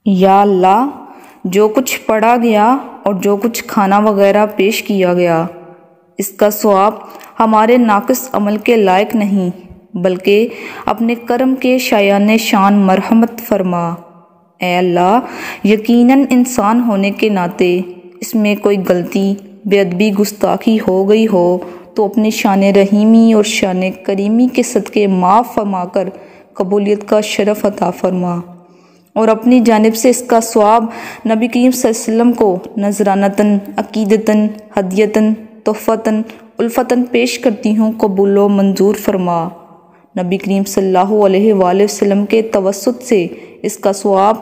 یا اللہ، جو کچھ پڑھا گیا اور جو کچھ کھانا وغیرہ پیش کیا گیا، اس کا ثواب ہمارے ناقص عمل کے لائق نہیں، بلکہ اپنے کرم کے شایان شان مرحمت فرما۔ اے اللہ، یقیناً انسان ہونے کے ناطے اس میں کوئی غلطی، بے ادبی، گستاخی ہو گئی ہو تو اپنی شان رحیمی اور شان کریمی کے صدقے معاف فرما کر قبولیت کا شرف عطا فرما، اور اپنی جانب سے اس کا ثواب نبی کریم صلی اللہ علیہ وسلم کو نذرانتاً، عقیدتاً، ہدیتاً، تحفتاً، الفتاً پیش کرتی ہوں، قبول و منظور فرما۔ نبی کریم صلی اللہ علیہ وآلہ وسلم کے توسط سے اس کا ثواب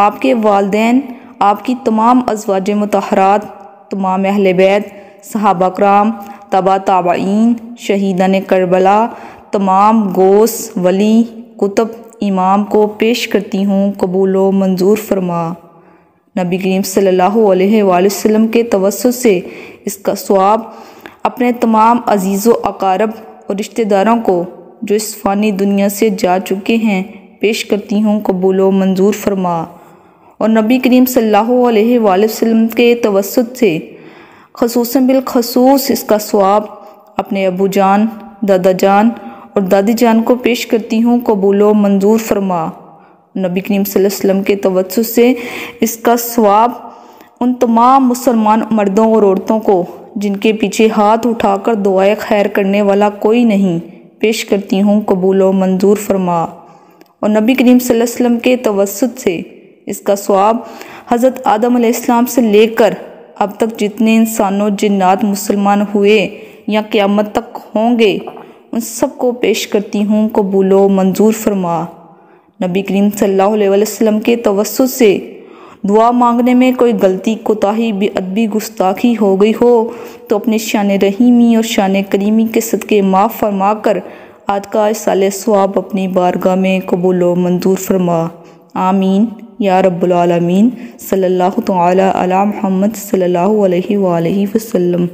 آپ کے والدین، آپ کی تمام ازواج مطہرات، تمام اہل بیت، صحابہ کرام، تبع تابعین، شہیدان کربلا، تمام غوث، ولی، کتب، امام کو پیش کرتی ہوں، قبول و منظور فرما۔ نبی کریم صلی اللہ علیہ وآلہ وسلم کے توسط سے اس کا ثواب اپنے تمام عزیز و اقارب اور رشتہ داروں کو جو اس فانی دنیا سے جا چکے ہیں پیش کرتی ہوں، قبول و منظور فرما۔ اور نبی کریم صلی اللہ علیہ وآلہ وسلم کے توسط سے خصوصاً بالخصوص اس کا ثواب اپنے ابو جان، دادا جان اور دادی جان کو پیش کرتی ہوں، قبول و منظور فرما۔ نبی کریم صلی اللہ علیہ وسلم کے توسط سے اس کا ثواب ان تمام مسلمان مردوں اور عورتوں کو جن کے پیچھے ہاتھ اٹھا کر دعائے خیر کرنے والا کوئی نہیں پیش کرتی ہوں، قبول و منظور فرما۔ اور نبی کریم صلی اللہ علیہ وسلم کے توسط سے اس کا ثواب حضرت آدم علیہ السلام سے لے کر اب تک جتنے انسان و جنات مسلمان ہوئے یا قیامت تک ہوں گے ان سب کو پیش کرتی ہوں، قبول و منظور فرما۔ نبی کریم صلی اللہ علیہ وسلم کے توسط سے دعا مانگنے میں کوئی غلطی، کوتاہی، بے ادبی، گستاخی ہو گئی ہو تو اپنی شان رحیمی اور شان کریمی کے صدقے معاف فرما کر آج کا ایصال ثواب اپنی بارگاہ میں قبول و منظور فرما۔ آمین یا رب العالمین۔ صلی اللہ تعالی علی محمد صلی اللہ علیہ وآلہ وسلم۔